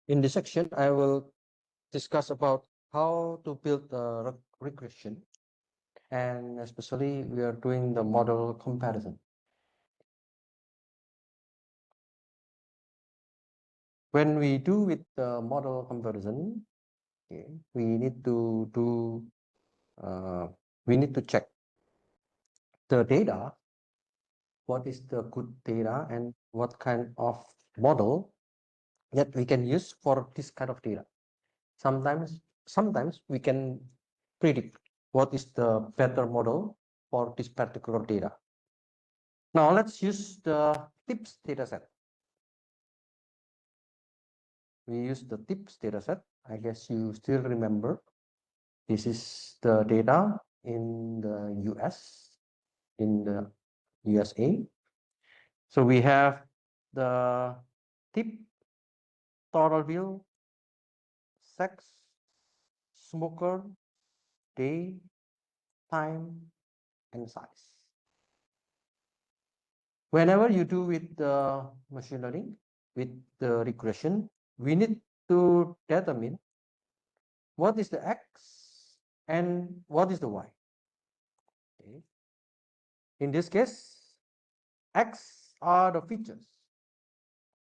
In this section, I will discuss about how to build a regression, and especially we are doing the model comparison. When we do with the model comparison, okay, we need to do we need to check the data, what is the good data and what kind of model that we can use for this kind of data. Sometimes we can predict what is the better model for this particular data. Now let's use the tips dataset. We use the tips dataset. I guess you still remember. This is the data in the US, in the USA. So we have the tip, total bill, sex, smoker, day, time, and size. Whenever you do with the machine learning, with the regression, we need to determine what is the x and what is the y. Okay. In this case, x are the features.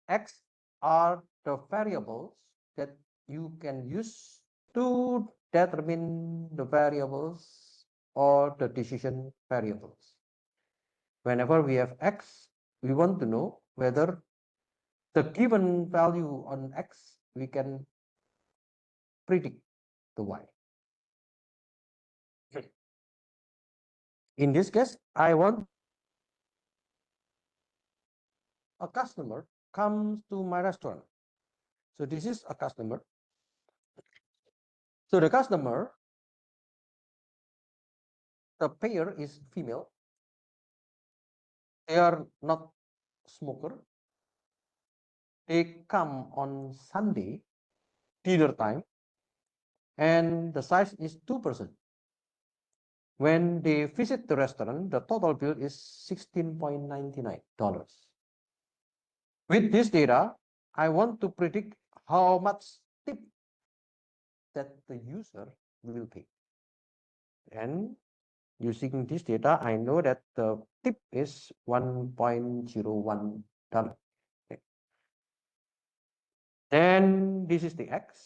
X are the variables that you can use to determine the variables or the decision variables. Whenever we have x, we want to know whether the given value on x, we can predict the y. In this case, I want a customer comes to my restaurant. So this is a customer. So the customer, the payer is female. They are not smoker. They come on Sunday, dinner time, and the size is 2%. When they visit the restaurant, the total bill is $16.99. With this data, I want to predict how much tip that the user will pay. And using this data, I know that the tip is $1.01. Okay. Then this is the x.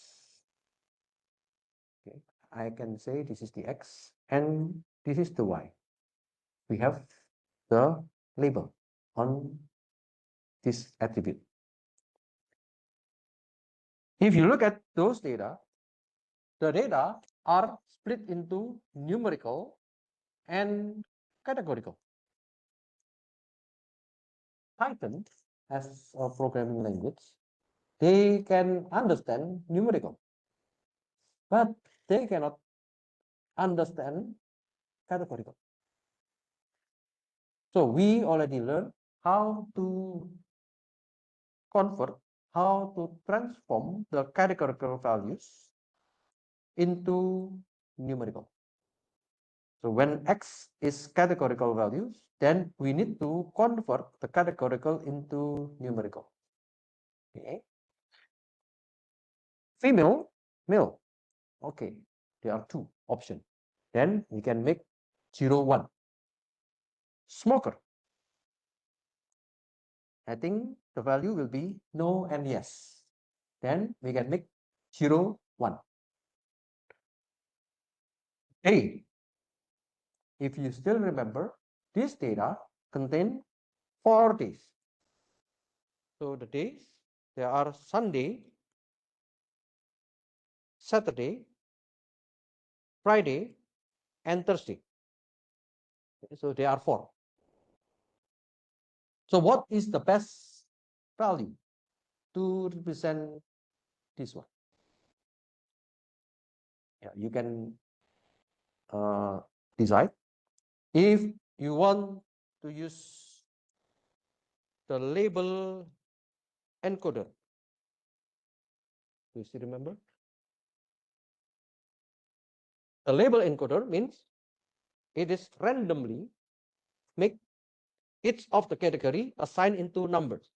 Okay. I can say this is the x and this is the y. We have the label on this attribute. If you look at those data, the data are split into numerical and categorical. Python, as a programming language, they can understand numerical, but they cannot understand categorical. So we already learned how to convert, how to transform the categorical values into numerical. So when x is categorical values, then we need to convert the categorical into numerical. Okay. Female, male. Okay, there are two options. Then we can make 0, 1. Smoker. I think the value will be no and yes. Then we can make 0, 1. A. If you still remember, this data contain 4 days. So the days, there are Sunday, Saturday, Friday, and Thursday. So there are 4. So what is the best value to represent this one? Yeah, you can decide. If you want to use the label encoder, do you still remember? A label encoder means it is randomly make each of the category assigned into numbers.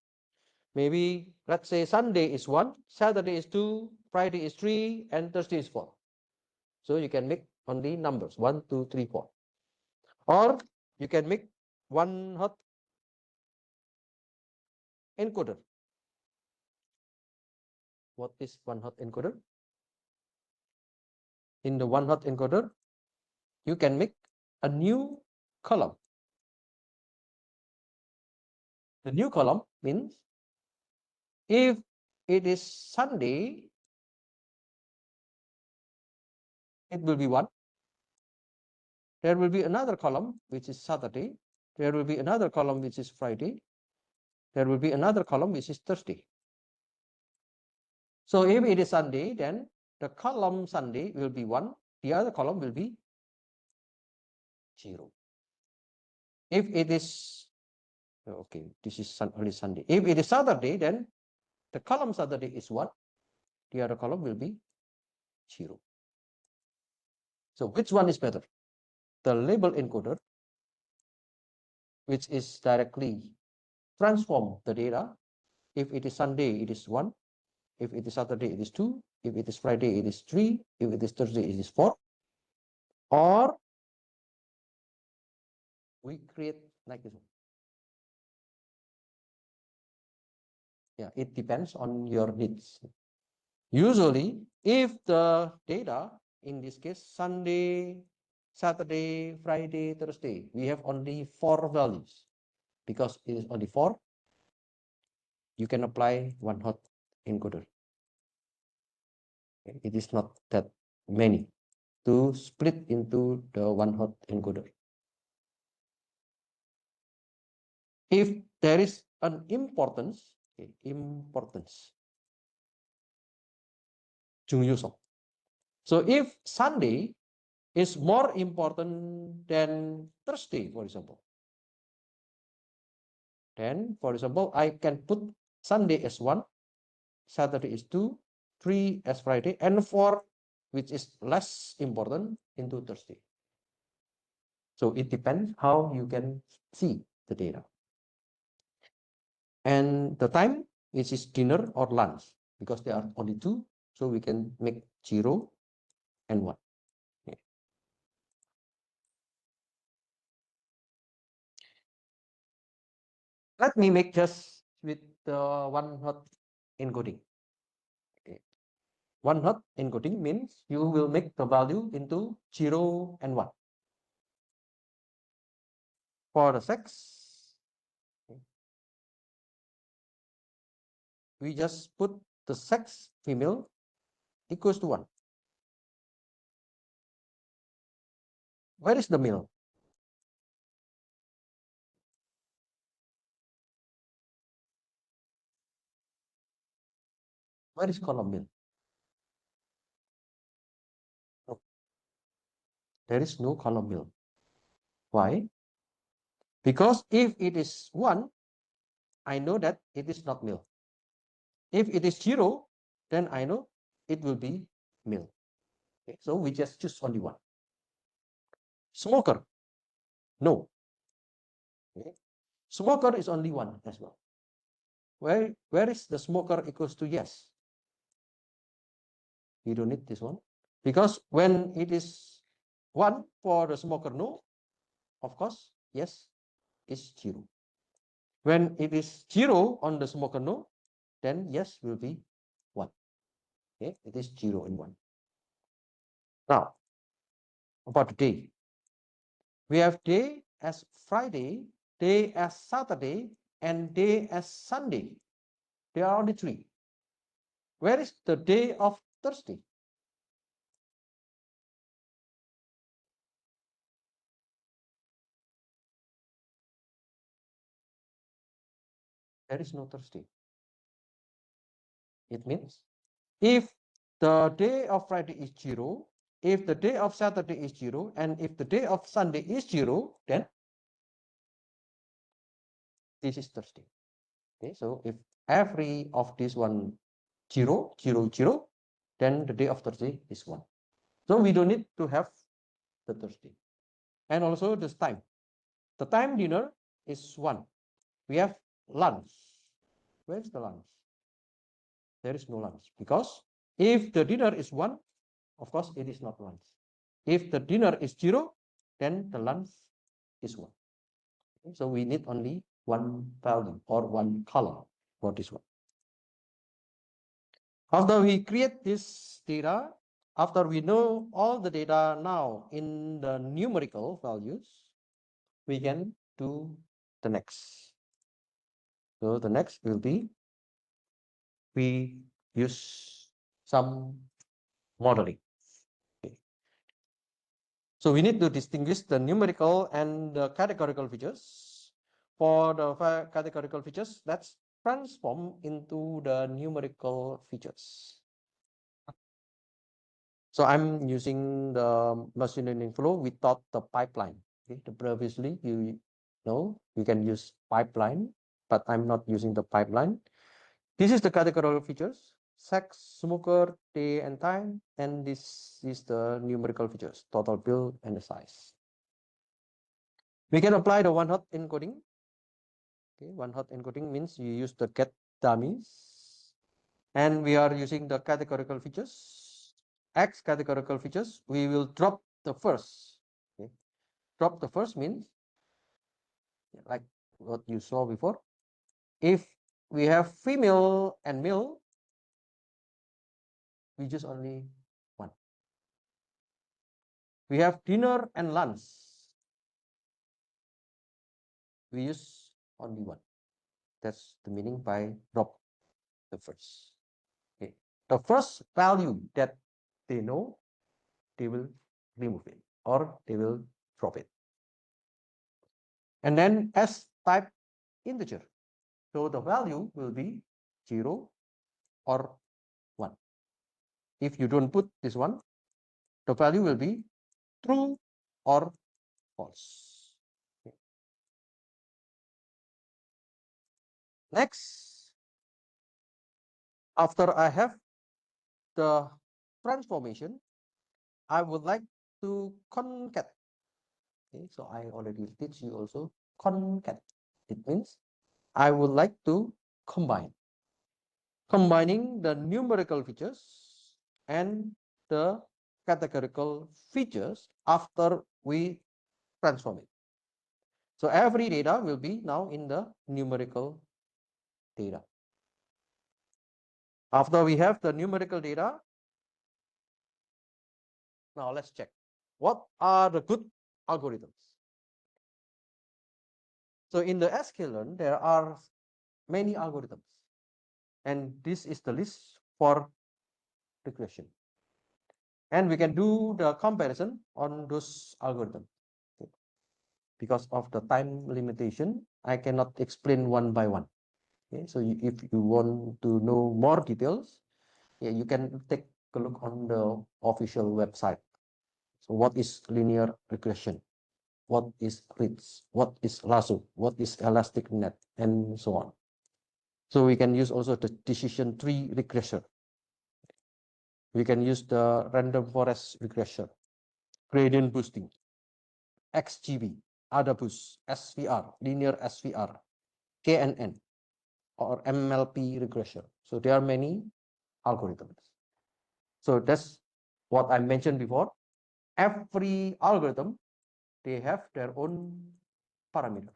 Maybe let's say Sunday is 1, Saturday is 2, Friday is 3, and Thursday is 4. So you can make only numbers 1, 2, 3, 4. Or you can make one hot encoder. What is one hot encoder? In the one hot encoder, you can make a new column. The new column means if it is Sunday, it will be 1. There will be another column which is Saturday. There will be another column which is Friday. There will be another column which is Thursday. So if it is Sunday, then the column Sunday will be 1. The other column will be 0. If it is, okay, this is only Sunday. If it is Saturday, then the column Saturday is 1. The other column will be 0. So which one is better? The label encoder, which is directly transform the data. If it is Sunday, it is 1. If it is Saturday, it is 2. If it is Friday, it is 3. If it is Thursday, it is 4. Or we create like this one. Yeah, it depends on your needs. Usually, if the data, in this case, Sunday, Saturday, Friday, Thursday, we have only 4 values. Because it is only 4, you can apply one hot encoder. It is not that many to split into the one hot encoder. If there is an importance, 중요성. So if Sunday is more important than Thursday, for example, then, for example, I can put Sunday as 1, Saturday is 2, 3 as Friday, and 4, which is less important, into Thursday. So it depends how you can see the data. And the time, which is dinner or lunch, because there are only 2, so we can make 0 and 1. Okay. Let me make just with one hot encoding. Okay. One hot encoding means you will make the value into 0 and 1. For the sex, we just put the sex female equals to 1. Where is the male? Where is column male? Oh, there is no column male. Why? Because if it is 1, I know that it is not male. If it is 0, then I know it will be male. Okay, so we just choose only 1. Smoker, no. Okay. Smoker is only 1 as well. Where is the smoker equals to yes? You don't need this one. Because when it is 1 for the smoker, no, of course, yes, is 0. When it is 0 on the smoker, no, then yes will be 1. Okay, it is 0 and 1. Now, about the day. We have day as Friday, day as Saturday, and day as Sunday. There are only 3. Where is the day of Thursday? There is no Thursday. It means if the day of Friday is 0, if the day of Saturday is 0, and if the day of Sunday is 0, then this is Thursday. Okay, so if every of this one 0, 0, 0, then the day of Thursday is 1. So we don't need to have the Thursday. And also this time. The time dinner is 1. We have lunch. Where's the lunch? There is no lunch, because if the dinner is 1, of course it is not lunch. If the dinner is 0, then the lunch is 1. Okay, so we need only one value or one column for this one. After we create this data, after we know all the data now in the numerical values, we can do the next. So the next will be, we use some modeling. Okay. So we need to distinguish the numerical and the categorical features. For the categorical features, let's transform into the numerical features. So I'm using the machine learning flow without the pipeline. Okay. Previously, you know, you can use pipeline, but I'm not using the pipeline. This is the categorical features: sex, smoker, day and time, and this is the numerical features: total bill and the size. We can apply the one-hot encoding. Okay, one-hot encoding means you use the get dummies, and we are using the categorical features. X categorical features, we will drop the first. Okay. Drop the first means, like what you saw before, if we have female and male, we use only one. We have dinner and lunch, we use only one. That's the meaning by drop the first. Okay. The first value that they know, they will remove it or they will drop it. And then S type integer. So the value will be 0 or 1. If you don't put this one, the value will be true or false. Okay. Next, after I have the transformation, I would like to concat. Okay, so I already teach you also concat. It means I would like to combining the numerical features and the categorical features after we transform it. So every data will be now in the numerical data. After we have the numerical data, now let's check. What are the good algorithms? So in the sklearn, there are many algorithms. And this is the list for regression. And we can do the comparison on those algorithms. Okay. Because of the time limitation, I cannot explain one by one. Okay. So if you want to know more details, yeah, you can take a look on the official website. So what is linear regression? What is RITS? What is lasso? What is elastic net? And so on. So we can use also the decision tree regression. We can use the random forest regression, gradient boosting, XGB, ADABUS, SVR, linear SVR, KNN, or MLP regression. So there are many algorithms. So that's what I mentioned before. Every algorithm, they have their own parameter.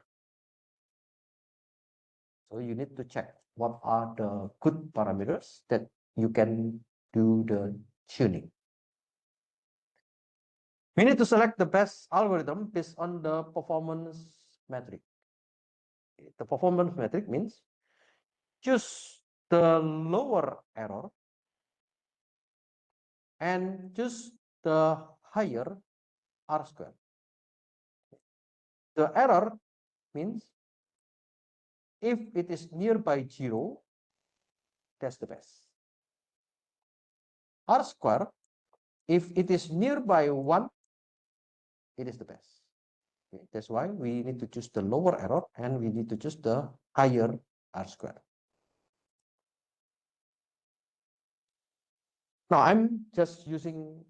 So you need to check what are the good parameters that you can do the tuning. We need to select the best algorithm based on the performance metric. The performance metric means choose the lower error and choose the higher R square. The error means if it is nearby 0, that's the best. R square, if it is nearby 1, it is the best. Okay, that's why we need to choose the lower error and we need to choose the higher R square. Now I'm just using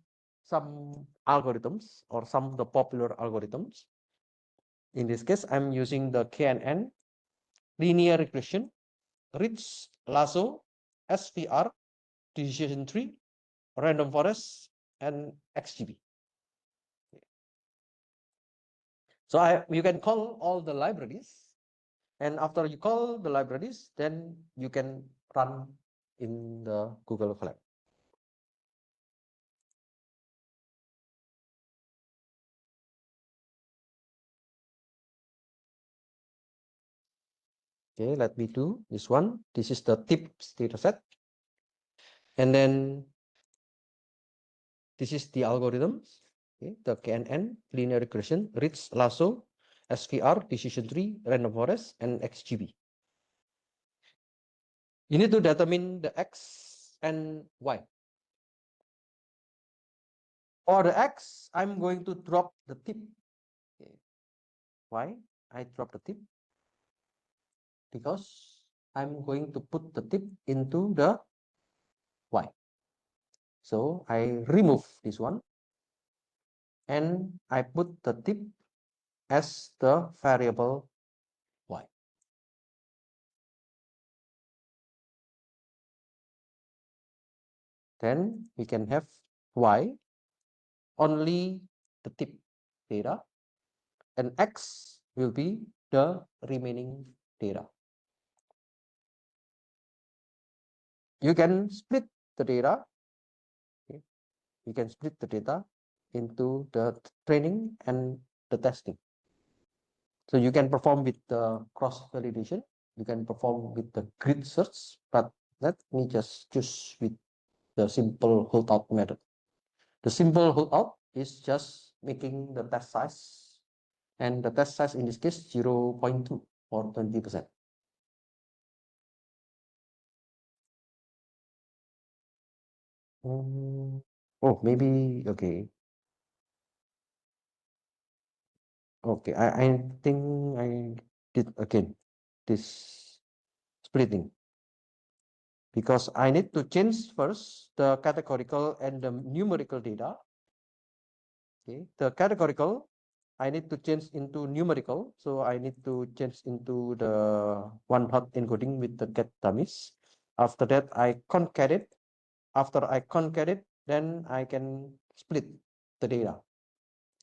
some algorithms or some of the popular algorithms. In this case, I'm using the KNN, linear regression, rich lasso, SVR, decision tree, random forest, and XGB. So you can call all the libraries, and after you call the libraries, then you can run in the Google Colab. Okay, let me do this one. This is the tips dataset. And then this is the algorithms. Okay, the KNN, linear regression, rich lasso, SVR, decision tree, random forest, and XGB. You need to determine the X and Y. For the X, I'm going to drop the tip. Okay. Why I drop the tip? Because I'm going to put the tip into the Y. So I remove this one and I put the tip as the variable Y. Then we can have Y only the tip data, and X will be the remaining data. You can split the data. Okay. You can split the data into the training and the testing. So you can perform with the cross validation. You can perform with the grid search, but let me just choose with the simple holdout method. The simple holdout is just making the test size, and the test size in this case 0.2 or 20%. Oh, maybe okay. Okay, I think I did again this splitting because I need to change first the categorical and the numerical data. Okay, the categorical I need to change into numerical, so I need to change into the one hot encoding with the get dummies. After that, I concatenate. After I concatenate, then I can split the data.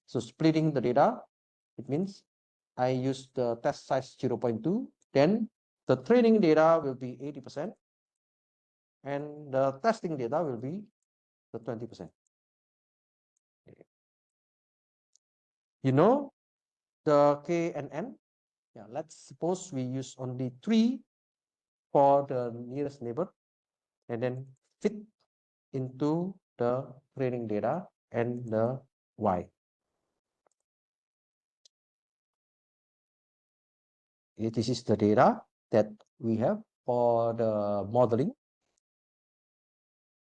So splitting the data, it means I use the test size 0.2, then the training data will be 80%, and the testing data will be the 20%. You know the K and N? Yeah, let's suppose we use only 3 for the nearest neighbor and then fit into the training data and the Y. This is the data that we have for the modeling.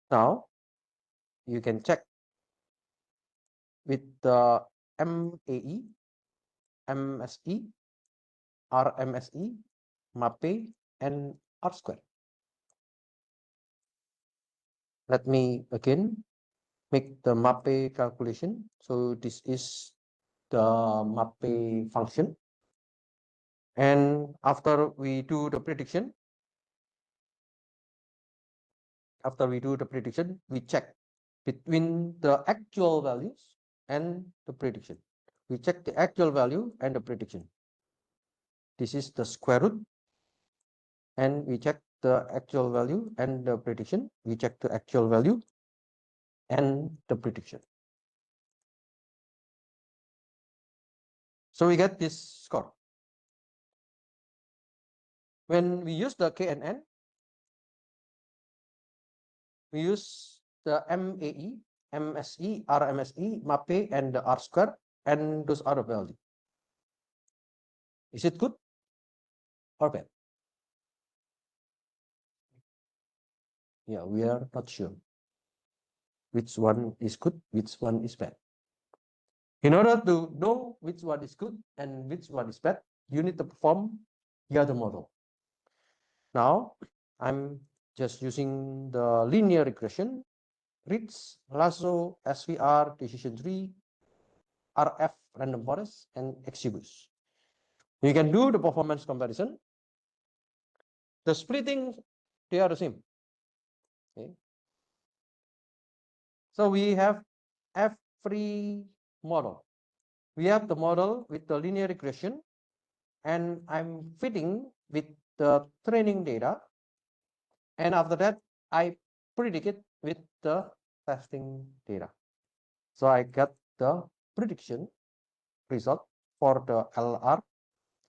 Now you can check with the MAE, MSE, RMSE, MAPE, and R square. Let me again make the MAPE calculation. So this is the MAPE function. And after we do the prediction, we check between the actual values and the prediction. We check the actual value and the prediction. This is the square root, and we check the actual value and the prediction. We check the actual value and the prediction. So we get this score. When we use the KNN, we use the MAE, MSE, RMSE, MAPE, and the R square, and those are the values. Is it good or bad? Yeah, we are not sure which one is good, which one is bad. In order to know which one is good and which one is bad, you need to perform the other model. Now, I'm just using the linear regression, Ritz, Lasso, SVR, decision tree, RF, random forest, and XGBoost. You can do the performance comparison. The splitting, they are the same. Okay. So we have every model. We have the model with the linear regression, and I'm fitting with the training data. And after that, I predict it with the testing data. So I got the prediction result for the LR.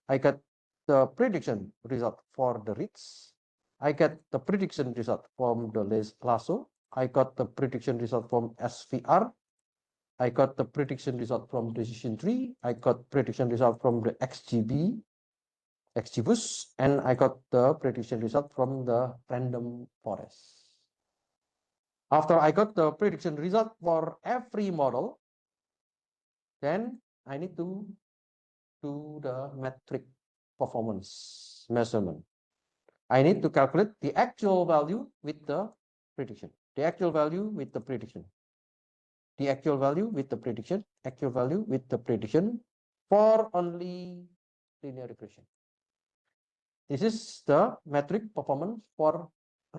I got the prediction result for the reach. I get the prediction result from the lasso. I got the prediction result from SVR. I got the prediction result from decision tree. I got prediction result from the XGBoost, and I got the prediction result from the random forest. After I got the prediction result for every model, then I need to do the metric performance measurement. I need to calculate the actual value with the prediction, the actual value with the prediction, the actual value with the prediction, actual value with the prediction for only linear regression. This is the metric performance for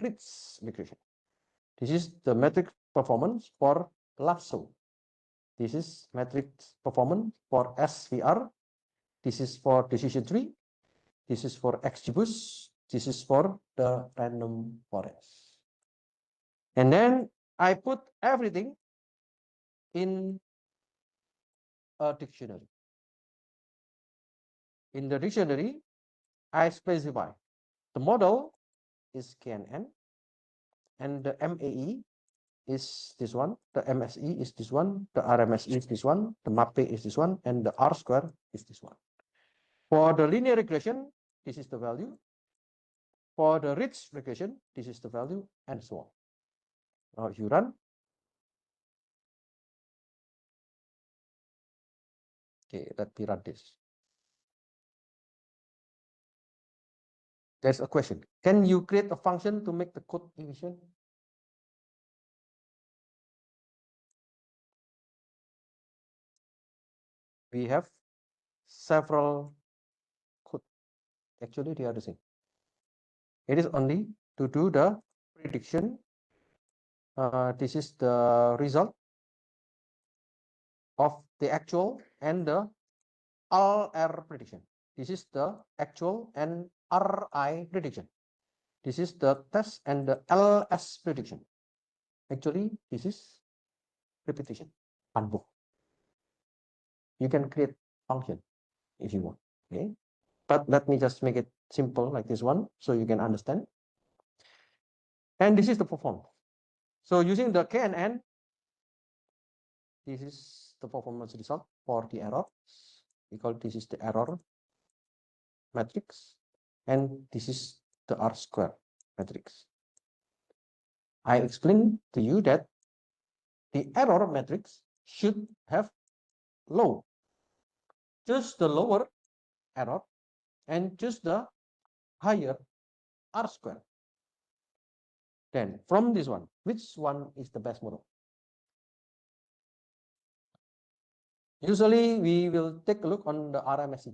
Ritz regression. This is the metric performance for lasso. This is metric performance for SVR. This is for decision tree. This is for XGBoost. This is for the random forest. And then I put everything in a dictionary. In the dictionary, I specify the model is KNN, and the MAE is this one, the MSE is this one, the RMSE is this one, the MAPE is this one, and the R square is this one. For the linear regression, this is the value. For the Ritz regression, this is the value, and so on. Now, if you run, okay, let me run this. There's a question. Can you create a function to make the code efficient? We have several code. Actually, they are the same. It is only to do the prediction. This is the result of the actual and the RR prediction. This is the actual and RI prediction. This is the test and the LS prediction. Actually, this is repetition, handbook. You can create function if you want. Okay, but let me just make it simple like this one so you can understand. And this is the performance. So using the KNN, this is the performance result for the error. We call this is the error matrix, and this is the R square matrix. I explained to you that the error matrix should have low, just the lower error, and just the higher R square. Then from this one, which one is the best model? Usually we will take a look on the RMSE.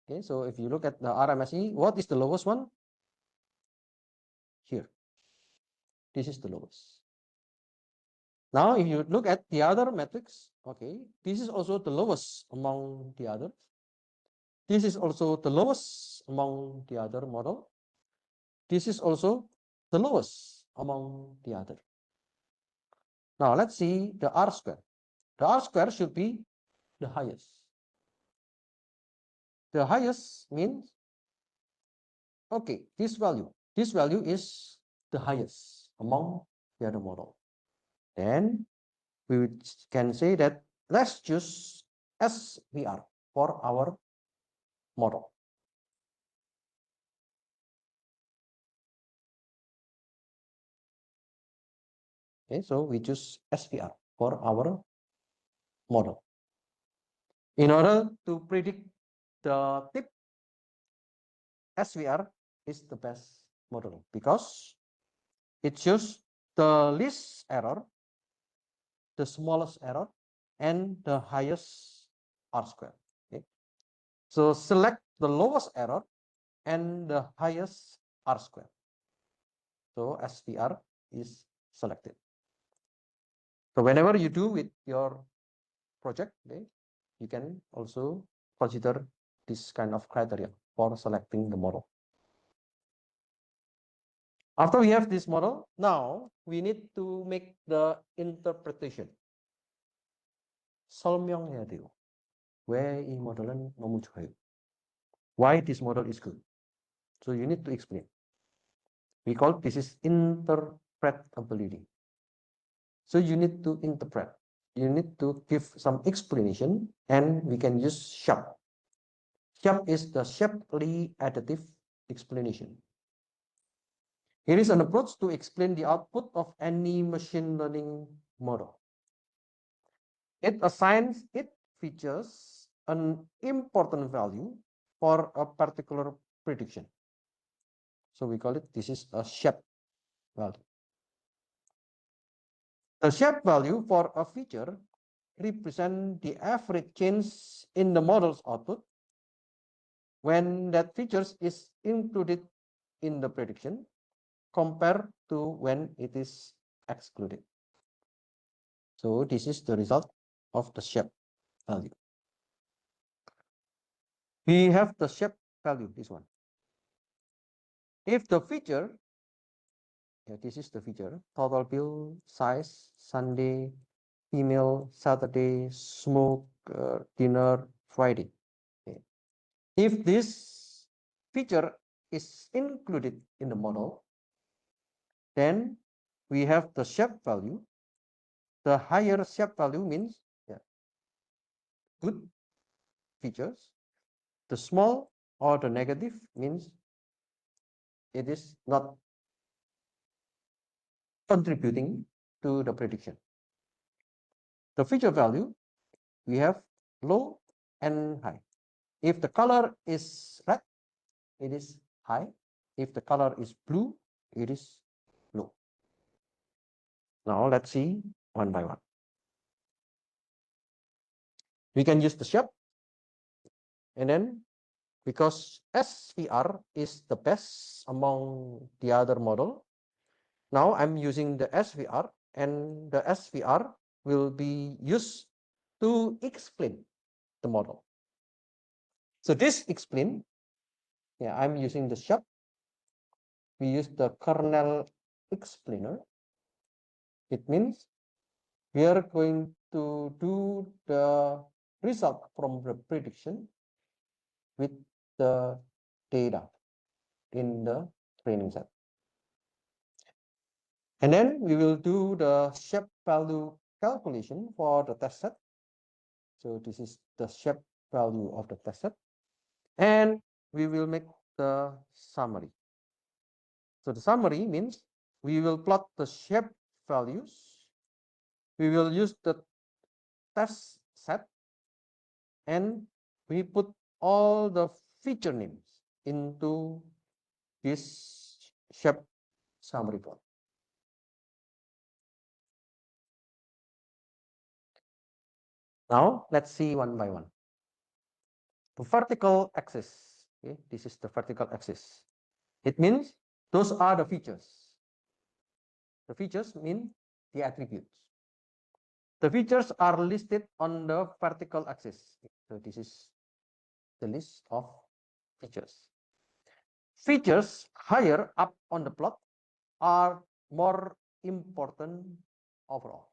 Okay, so if you look at the RMSE, what is the lowest one? Here. This is the lowest. Now, if you look at the other metrics, okay, this is also the lowest among the others. This is also the lowest among the other model. This is also the lowest among the other. Now, let's see the R square. The R square should be the highest. The highest means, okay, this value is the highest among the other model. Then we can say that let's choose SVR for our model. Okay, so we choose SVR for our model. In order to predict the tip, SVR is the best model because it shows the least error, the smallest error, and the highest R square. Okay, so select the lowest error and the highest R square. So SVR is selected. So whenever you do with your project, okay, you can also consider this kind of criteria for selecting the model. After we have this model, now we need to make the interpretation. 설명해야 돼요. 왜 이 모델은 너무 좋아요? Why this model is good? So you need to explain. We call this is interpretability. So you need to interpret. You need to give some explanation, and we can use SHAP. SHAP is the Shapley additive explanation. It is an approach to explain the output of any machine learning model. It assigns its features an important value for a particular prediction. So we call it, this is a shape value. The shape value for a feature represents the average change in the model's output when that feature is included in the prediction compared to when it is excluded. So this is the result of the shape value. We have the shape value, this one. If the feature, this is the feature, total bill, size, Sunday, email, Saturday, smoke, dinner, Friday. Okay. If this feature is included in the model, then we have the shape value. The higher shape value means good features. The small or the negative means it is not contributing to the prediction. The feature value, we have low and high. If the color is red, it is high. If the color is blue, it is low. Now let's see one by one. We can use the shape, and then because SVR is the best among the other model, now I'm using the SVR, and the SVR will be used to explain the model. So this explain, I'm using the shape. We use the kernel explainer. It means we are going to do the result from the prediction with the data in the training set. And then we will do the shape value calculation for the test set. So this is the shape value of the test set. And we will make the summary. So the summary means we will plot the shape values. We will use the test set, and we put all the feature names into this shape summary plot. Now let's see one by one. The vertical axis, okay, this is the vertical axis. It means those are the features. The features mean the attributes. The features are listed on the vertical axis. So this is the list of features. Features higher up on the plot are more important overall.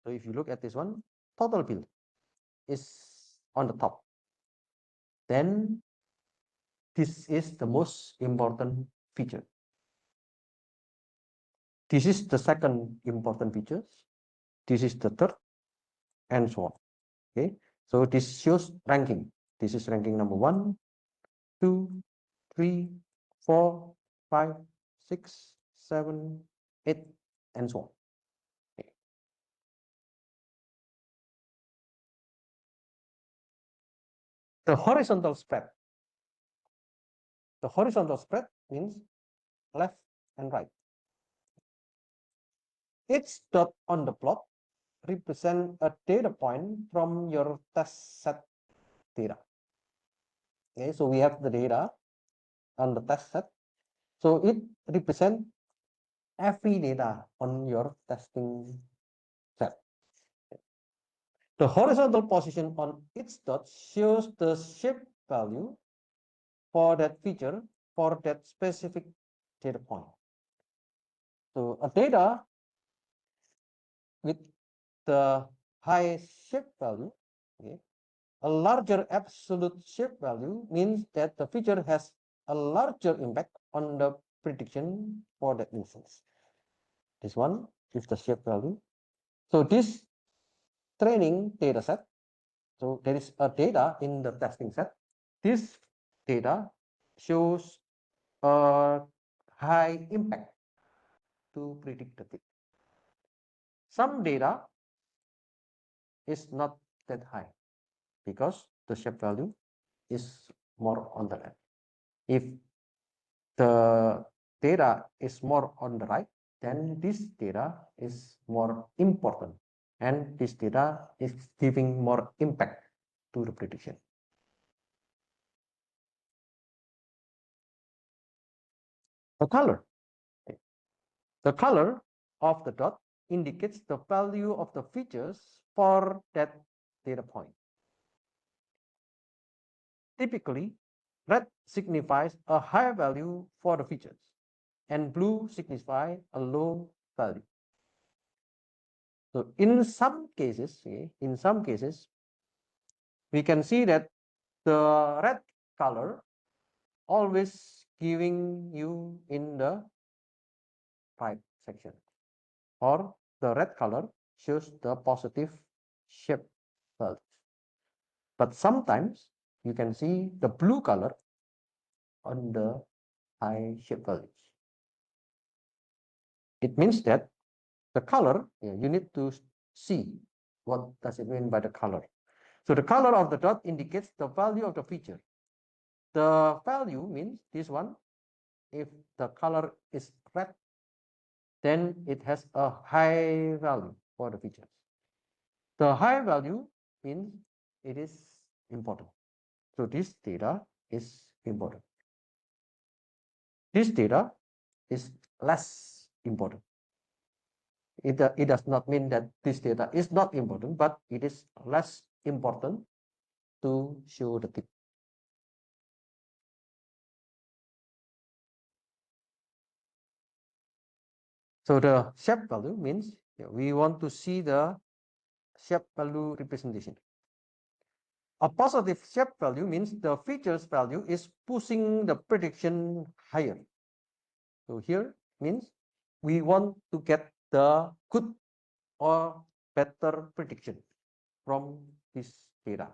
So if you look at this one, total bill is on the top. Then this is the most important feature. This is the second important feature. This is the third, and so on. Okay, so this shows ranking. This is ranking number 1, 2, 3, 4, 5, 6, 7, 8, and so on. Okay. The horizontal spread. The horizontal spread means left and right. Each dot on the plot represent a data point from your test set data. Okay, so we have the data. on the test set. So it represents every data on your testing set. The horizontal position on each dot shows the shape value for that feature for that specific data point. So a data with the high shape value, okay, a larger absolute shape value means that the feature has a larger impact on the prediction for that instance. This one is the shape value. So this training data set, so there is a data in the testing set. This data shows a high impact to predict the fit. Some data is not that high because the shape value is more on the left. If the data is more on the right, then this data is more important and this data is giving more impact to the prediction. The color. The color of the dot indicates the value of the features for that data point. Typically, red signifies a high value for the features and blue signifies a low value. So in some cases, we can see that the red color always giving you in the right section, or the red color shows the positive shape values. But sometimes you can see the blue color on the high shape values. It means that the color, you need to see what does it mean by the color. So the color of the dot indicates the value of the feature. The value means this one, if the color is red, then it has a high value for the features. The high value means it is important. So this data is important. This data is less important. It does not mean that this data is not important, but it is less important to show the tip. So the shape value means we want to see the shape value representation. A positive shape value means the features value is pushing the prediction higher. So here means we want to get the good or better prediction from this data,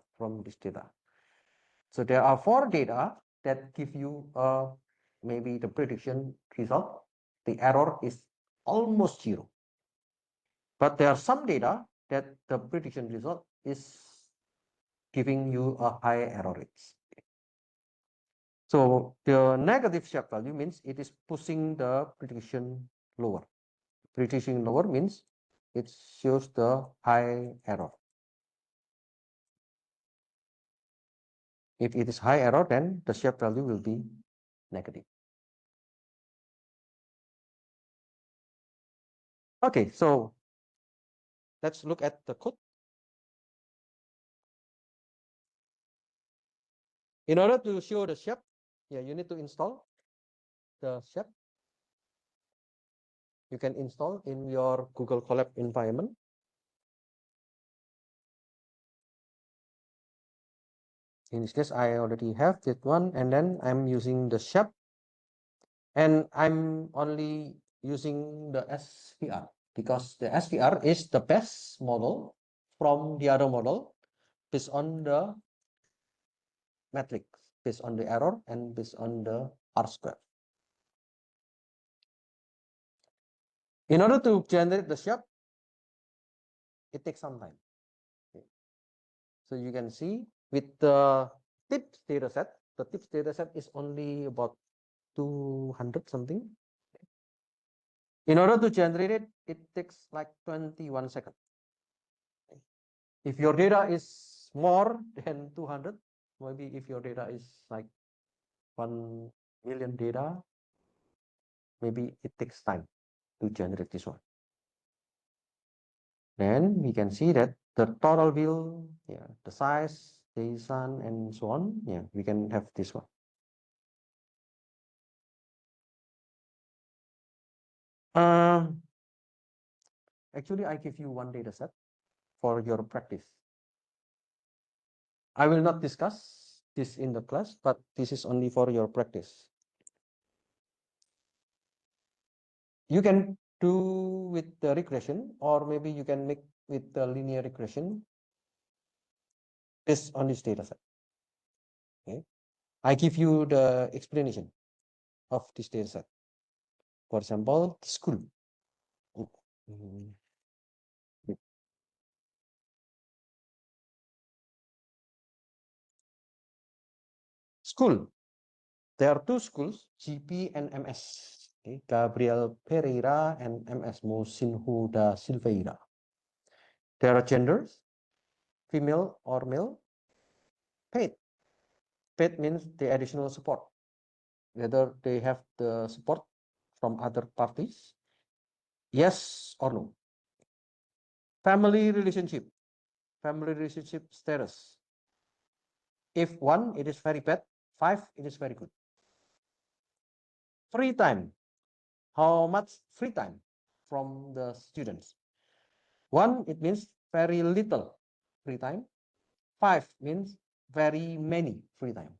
So there are 4 data that give you maybe the prediction result. The error is almost 0. But there are some data that the prediction result is giving you a high error rates. So the negative shape value means it is pushing the prediction lower. Prediction lower means it shows the high error. If it is high error, then the shape value will be negative. Okay, so let's look at the code. In order to show the shape, you need to install the shape. You can install in your Google Colab environment. In this case, I already have that one, and then I'm using the shape, and I'm only using the SVR because the SVR is the best model from the other model based on the matrix, based on the error, and based on the R-square. In order to generate the shape, it takes some time. Okay. So you can see with the tips data set, the tips data set is only about 200 something. In order to generate it, it takes like 21 seconds. If your data is more than 200, maybe if your data is like 1 million data, maybe it takes time to generate this one. Then we can see that the total bill, yeah, the size, the sun, and so on. Yeah, we can have this one. Actually, I give you one data set for your practice. I will not discuss this in the class, but this is only for your practice. You can do with the regression, or maybe you can make with the linear regression based on this data set. Okay. I give you the explanation of this data set. For example, school. Mm. School. There are two schools, GP and MS. Okay. Gabriel Pereira and MS Mosinho da Silveira. There are genders, female or male. Paid. Paid means the additional support, whether they have the support from other parties, yes or no. Family relationship status. If 1, it is very bad. 5, it is very good. Free time. How much free time from the students? 1, it means very little free time. 5 means very many free time.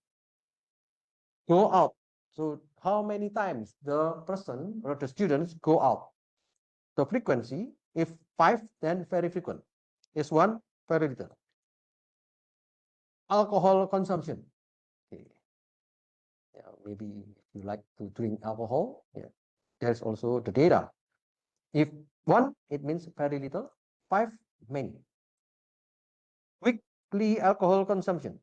Go out. So how many times the person or the students go out? The frequency, if 5, then very frequent. Is 1, very little. Alcohol consumption. Okay. Yeah, maybe you like to drink alcohol. Yeah. There's also the data. If 1, it means very little. 5, many. Weekly alcohol consumption.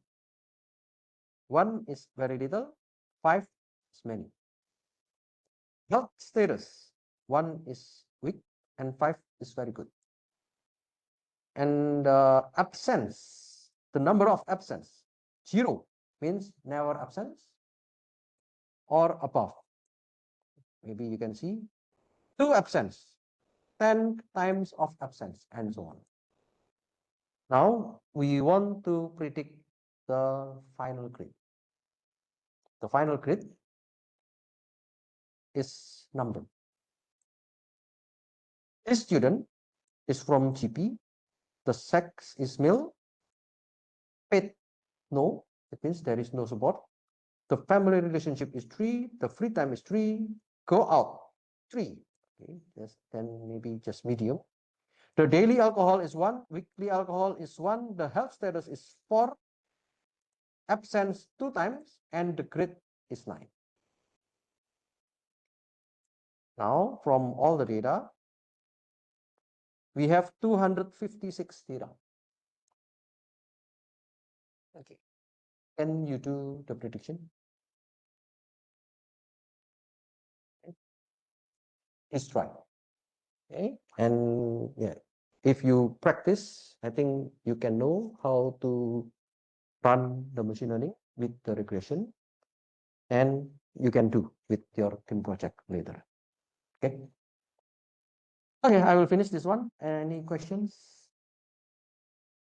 1 is very little. 5 is many. Health status. 1 is weak and 5 is very good. And absence, the number of absence. 0 means never absence or above. Maybe you can see 2 absence, 10 times of absence, and so on. Now we want to predict the final grade. The final grade is number. This student is from GP. The sex is male. Paid, no. It means there is no support. The family relationship is 3. The free time is 3. Go out, 3. Okay, then maybe just medium. The daily alcohol is 1. Weekly alcohol is 1. The health status is 4. Absence 2 times, and the grade is 9. Now, from all the data, we have 256 data. Okay. Can you do the prediction? Okay. Let's try. Okay. And yeah, if you practice, I think you can know how to run the machine learning with the regression, and you can do with your team project later. Okay. Okay, I will finish this one. Any questions?